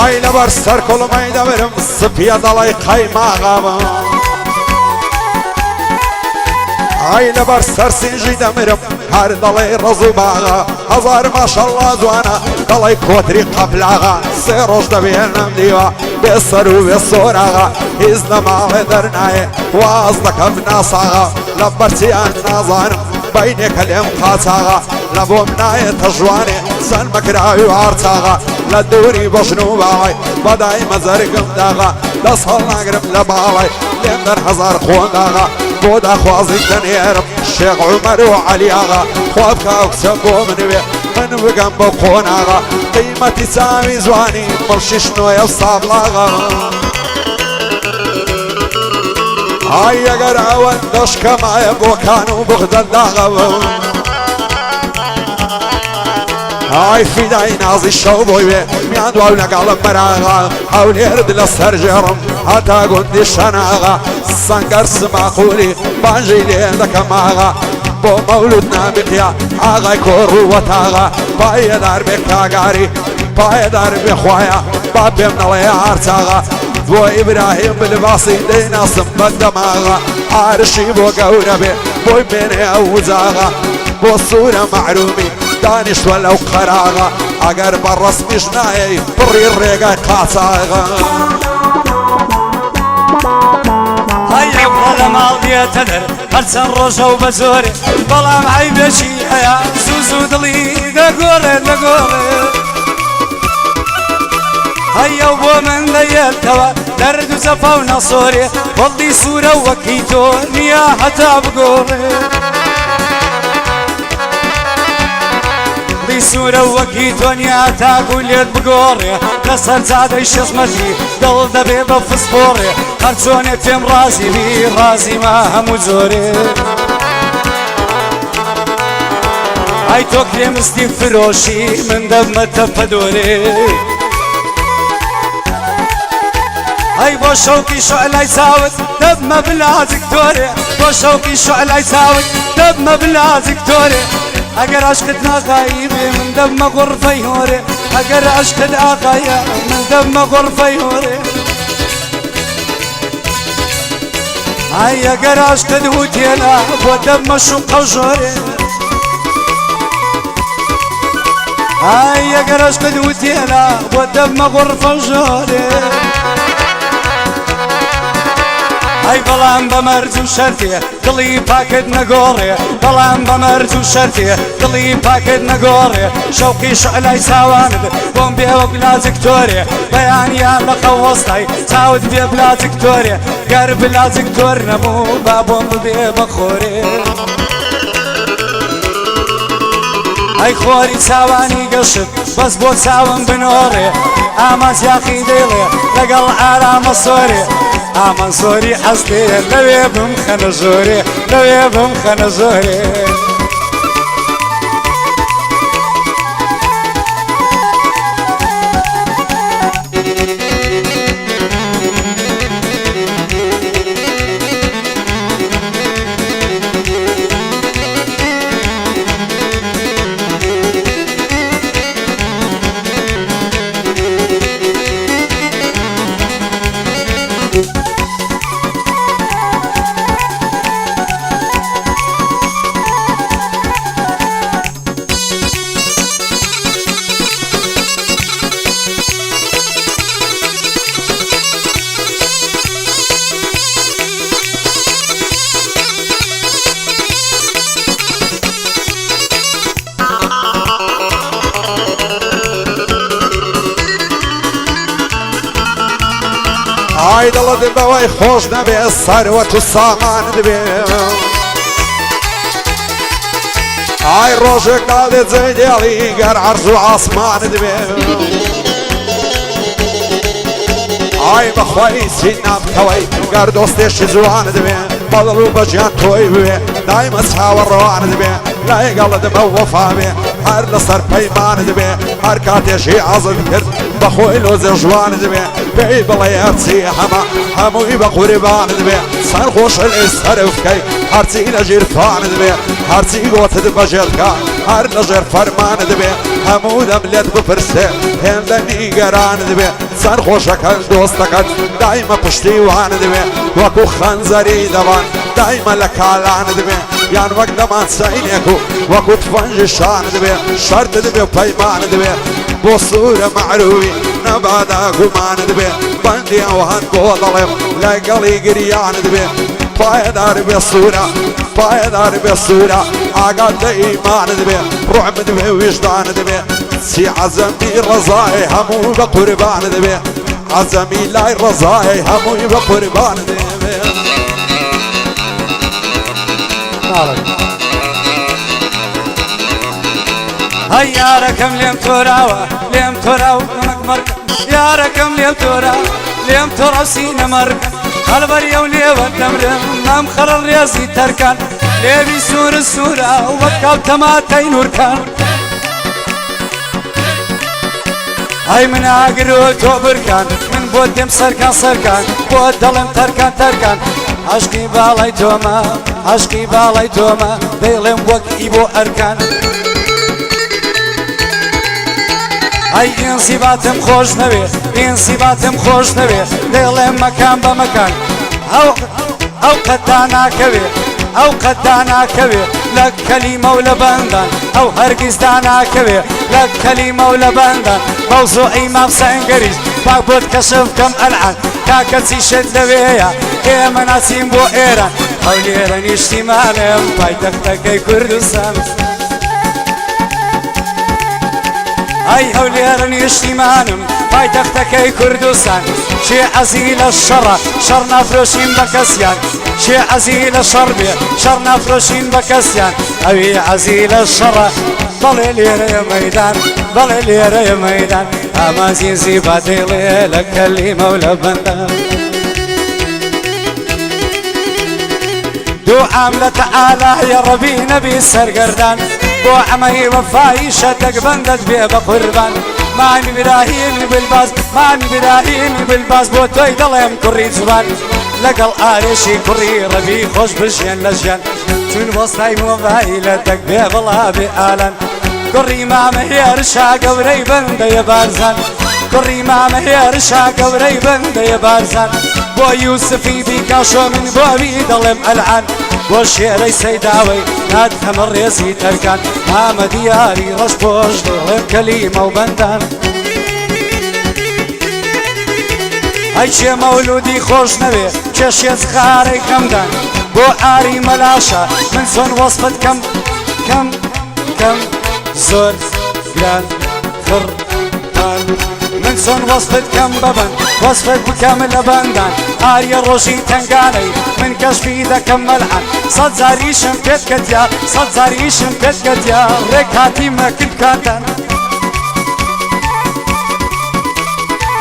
ئای لەبەر سەر کوڵمەی دەبرم سپیە دەڵێ قەیماغەمە ئای لەبەر سەر سینژی دەمرم هەر دەڵێ ڕز و باغە هەزار ماشەڵڵا جوانە دەڵێ کۆتری قەپلاغە سێ ڕۆژ دەبێنم دیوە بێسەر و بێ سۆراغە هیچ لە ماڵێ دەرنایە واز دەکەم ناساغە لە بەرچیان نازانم بەینێکە لێم قاچاغە لە بۆم نایەتە ژوانێ سەن مەکراوی و هارچاغە لە دووری بەژن و باڵی بەدای مەزەرگم داغە دەست هەڵ ناگرم لە باڵی لێم دەر هەزار خۆنداغە بۆ داخوازی دەنێرم شێخ عومەر و عەلیاغا خوا بکە ئەو کچە بۆ منوێ من بگەم بۆ قۆناغا قیمەتی چاوی جوانی مڵشیش نۆیە و سابڵاغا ئای ئەگەر ئەوەندەش کەمایە بۆکان و بغدەنداغا ئای فیدای نازی شەو بۆی وێ میان دواو لەگەڵم بەراغا هەولێرد لە سەرژێڕم هەتا گوندی شەناغا سەنگەر سماقولی بانژی لێ دەکەماغا بۆ مەولود نابقیا ئاغای کۆڕ و وەتاغا پایەدار بێ کاگاری پایەدار بێ خوایە با پێم نەڵێ هارچاغا بۆ ئیبراهیم بلباسی دەیناسم بەدەماغا ئارشی بۆ گەورە بێ بۆی بێنێ ئەو وجاغا بۆ سوورە مەعرومی دانیشتوە لەو قەراغا ئەگەر بە ڕەسمیش نایەی بڕی ڕێگای قاچاغا هەیە لە ماڵ دێتە دەر هەرچەند ڕۆژە و بە زۆرێ بەڵام عیبێکی هەیە زوو زوو دڵی دەگۆڕێ هەیە و بۆ من دەیێتەوە دەرد و جەفا و نەسۆرێ وەڵی سوورە وەکی تۆ نییە هەتا بگۆڕێ سوورە وەکی تۆنیا تاکو لێت بگۆڕێ لەسەر جادەی شزمەتی دڵ دەبێ بە فسپۆڕێ هەر چۆنێ پێم ڕازی بی ڕازیمە هەموو جۆرێ ئای تۆ کرێمستی فرۆشی من دەبمەتە پەدۆرێ ئەی بۆ شەوقی شعلای چاوت دەبمە بلازک تۆرێ بۆ شەوقی شعلای چاوت دەبمە بلازک تۆرێ ئەگەر عشقت ناغایی بێ من دەبمە غورفەی هۆرێ ئەگەر عشقت ئاغایە من دەبمە غورفەی هۆرێ ئای ئەگەر عشقت هوتێلا بۆ دەبمە شوقە و ژۆرێ ئای ئەگەر عشقت هوتێلا بۆ دەبمە غورفە و ژۆرێ ئەی بەڵام بە مەرج و شەرتێ دڵی پاکت نەگۆڕێ بەڵام بە مەرج و شەرتێ دڵی پاکت نەگۆڕێ شەوقی شعلای چاوانت بۆم بێوە بلازک تۆرێ بەیانیان لە قەوەستای چاوت بێ بلازک تۆرێ گەر بلازک تۆر نەبوو با بۆم ببێ بەخۆرێ ئەی خۆری چاوانی گەشت بەس بۆ چاوم بنۆڕێ ئامانزیاقی دێڵێ لەگەڵ ئارامە سۆرێ ئامان سۆری حەستێ لەوێ بم خەنە زۆرێ لەوێ بم خەنە زۆرێ ئای دڵت بەوەی خۆش نەبێ سەروەت و سامانت بێ ئای ڕۆژێک نادێت جێی دێڵی گەر عەرز و ئاسمانت بێ ئای بەخوای چی نابکەوەی گەر دۆستێکی جوانت بێ بەدڵ و بەجیان تۆی بوێ دایمە چاوەڕەوانت بێ لایگەڵت بە وەفا بێ هەر لەسەر پەیمانت بێ هەر کاتێشی عەزم کرد بەخۆی لۆزێ ژوانت بێ پێی بڵێ هەرچی هەمە هەمووی بە قوربانت بێ سەرخۆشە لێ سەرف بکەی هەرچی لە ژیرفانت بێ هەرچی گۆتت بەژێر بکە هەر لەژێر فەرمانت بێ هەموو دەم لێت بپرسێ هێندە نیگەرانت بێ سەرخۆشەکەش دۆستەکەت دایمە پشتیوان دەبێ وەکو خەنجەری دەبان دایمە لە کالان دەبێ یان وەک دەمان سەینێک و وەکو تفەنجی شان دەبێ شەرت دەبێ و پەیمان دەبێ بۆ سوورە مەعروی نەبادا گومان دەبێ بەندی ئەوهان بۆ دەڵێم لەگەڵی گریان دەبێ پایدار بێ سوورە پایدار بێ سوورە ئاگات لە ئیمان دەبێ ڕوحم دەبێ ویژدان دەبێ چی عەزەمی ڕەزای هەموو بە قوربان دەبێ عەزەمی لای ڕەزای هەمووی بە قوربان دەبێ هەی یارەکەم لێم تۆراوە لێم تۆراو نەمەکمەرگ یارەکەم لێم تۆراوە لێم تۆڕە سینەمەرگ هەڵبەریە و لێوە دەمرم مام خەرە ڕێزی تەرکان لێوی سوورە سوورە وەکاو تەماتەی نورکان ئەی من ئاگرۆ تۆ برکان من بۆ دێم سەرکان سەرکان بۆ دەڵێم تەرکان تەرکان عەشقی باڵای تۆمە عەشقی باڵای تۆمە دەیڵێم وەک ئی بۆ ئەرکان ئەی ئینسیباتم خۆش نەوێ ئینسیباتم خۆش نەوێ دەیڵێم مەکان بە مەکان ئەو قەتدا ناکەوێ ئەو قەتدا ناکەوێ لە کەلیمە و لە بەندان ئەو هەرگیزدا ناکەوێ لە کەلیمە و لە بەندان مەوزوع ئیمام سەنگەریش باک بۆت کەشف کەم ئەلعان کاکە چیشت لەوێیە ئێمە ناچین بۆ ئێران ئەو لێرە نیشتیمانم پایتەختەکەی کوردستان ئەی ئەو لێرە نیشتیمانم پایتەختەکەی کوردستان شێ عەزی لە شەڕە شەڕ نافرۆشین بە کەسیان شێ عەزی لە شەڕ بێ شەڕ نافرۆشین بە کەسیان ئەوی عەزی لە شەڕە بەڵێ لێرەیە مەیدان بەڵێ لێرەیە مەیدان ئامازی زیبا دەیڵێ لە کەلیمە و لە بەندان دوعام لە تەعالایە ڕەبی نەبی سەرگەردان بۆ عەمەی وەفایی شەتەک بەندت بێ بە قوربان مامی براهیمی بلباز مامی براهیمی بلباز بۆ تۆی دەڵێم کوڕی جوان لەگەڵ ئارێشی کوڕی ڕەبی خۆش بژێن لە ژیان چون وەستای مۆبایلەتەک بێ بڵا بێ ئالان کوڕی مامە هێرشا گەورەی بەندەیە بارزان کوڕی مامە هێرشا گەورەی بەندەیە بارزان بۆ یوسفی بیکاشۆ من بۆوی دەڵێم ئەلعان بۆ شێرەی سەیداوەی نات هەمە ڕێزی تەرکان مامە دیاری ڕەش پۆش دڵێم کەلیمە و بەندان ئەی چێ مەولودی خۆش نەوێ چێ شێزخارەی کەمدان بۆ ئاری مەلاشە من چۆن وەسفت کەم کەم کەم زۆر گران خڕان من چۆن وەسفت کەم ببن وەسفت بکەم لە بەندان ئاریە ڕۆژی تەنگانەی من کەشفی دەکەم مەلعان سەد زاریشم پێت کەتیا سەد زاریشم پێت کەتیا ڕێک هاتی مەکرد کاتان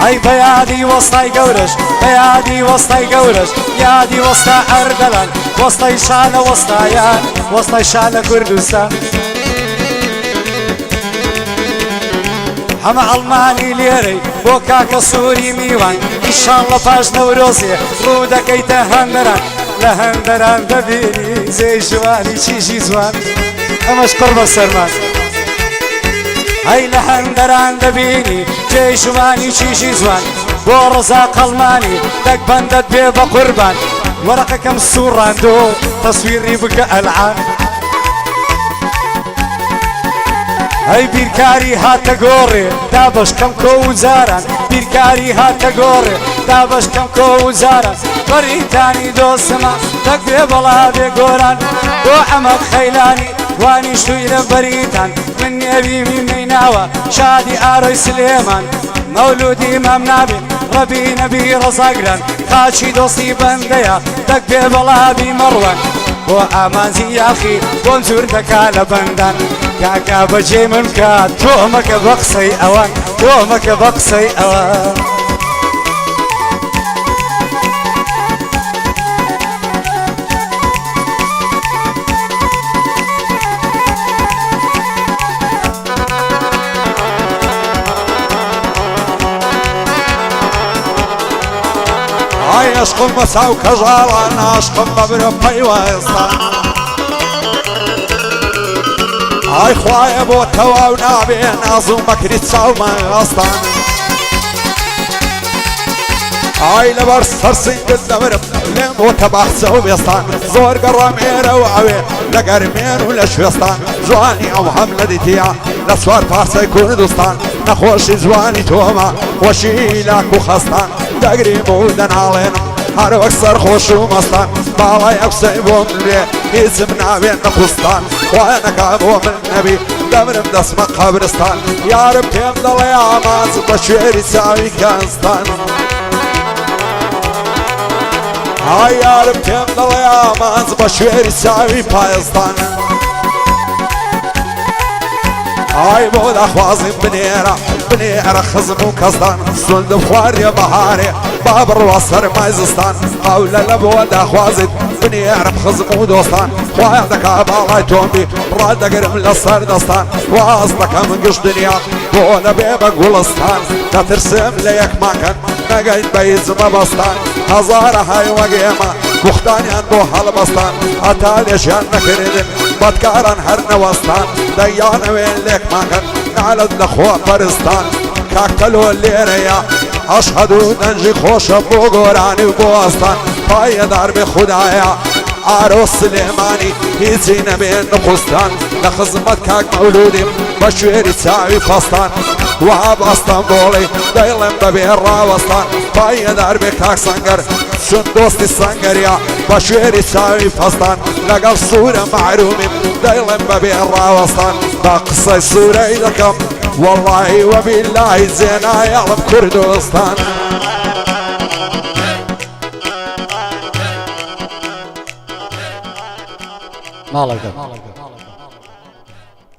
ئەی بە یادی وەستای گەورەش بە یادی وەستای گەورەش یادی وەستا ئەردەلان وەستای شانە وەستایان وەستای شانە کوردستان هەمە ئەڵمانی لێرەی بۆ کاکە سووری میوان ئیشانڵە پاش نەورۆزێ ڕوو دەکەیتە هەندەران لە هەندەران دەبینی زێی ژوانی چیژی جوان ئەمەش قڕ بە سەرمان ئەی لە هەندەران دەبینی جێی ژوانی چیژی جوان بۆ ڕەزا قەڵمانی دەک بەندەت بێ بە قوربان وەرەقەکەم سوڕاندۆ تەسویری بکە ئەلعان ئەی بیرکاری هاتە گۆڕێ دابەشکەم کۆ و جاران بیرکاری هاتە گۆڕێ دابەشکەم کۆ و جاران بەریتانی دۆسمە دەک بێ بەڵا بێ گۆران بۆ ئەمە خەیلانی وانی شوویرە بەریتان من نێویمی میناوە شادی ئارۆی سلێمان مەولودی مام نابێ ڕەبی نەبی ڕەزاگران خاچی دۆستی بەندەیە دەک بێ بەڵابی مەڕوان بۆ ئامانزی یاخی بۆم جوور دەکا لە بەندان کاکا بەجێ من کات تۆمەکە بە قسەی ئەوان تۆمەکە بە قسەی ئەوان ئای عەشقم بە چاو کەژاڵان عەشقم بە برە پەیوەستان ئای خوایە بۆ تەواو نابێ نازوو مەکری چاومە ئەستان هاي لبر سرسين قدامرم لين وتبحث وبيستان زور قرامير وعوي لقرمين ولا شويستان جواني او حملة ديتيا لسوار فارسة يكون دوستان نخوش جواني توما وشيلك وخستان تقريب ودن علينا هر اكثر خوش ومستان بالا يكسي بوم لي يسمنا بين نخستان وانا كابو من النبي دمرم دسم قبرستان يا رب يمضل يا عماز بشوير يساوي كانستان هاي يا رب يمضل يا عماز بشوير يساوي بايستان هاي بود اخوازم بنيرة خزم وكزدان سند بخوار يا بهاري بابر وصر مايزستان قولة لبود اخوازم بنيرة خزم ودوستان خوادك عبالاي تومي راد قرم لصر دستان واصلك من قش دنيا بولا بيبا قولستان لا ترسم ليك مكان نقايد بيز مبستان هزارة هاي وقيمة بختاني عنده هالبستان هتالي شان كردن بدكارن هرنا وستان ديانا وين لك مكان نعلد نخوة فرستان كاكلو الليريا أشهدو ننجي خوش بو قراني وبوستان طاية دار خدايا عروس سليماني هيزينا بين نخستان لخزمت كاك مولودي بشوير يساوي فستان وهاب اسطنبولي دايلن ببين راوستان طاية دار بكاك سنگر شن دوستي سنگريا بشوير يساوي فستان لقل صورة معرومي دايلن ببين راوستان باقصي صورة لكم والله وبالله زينا يعلم كردستان مالك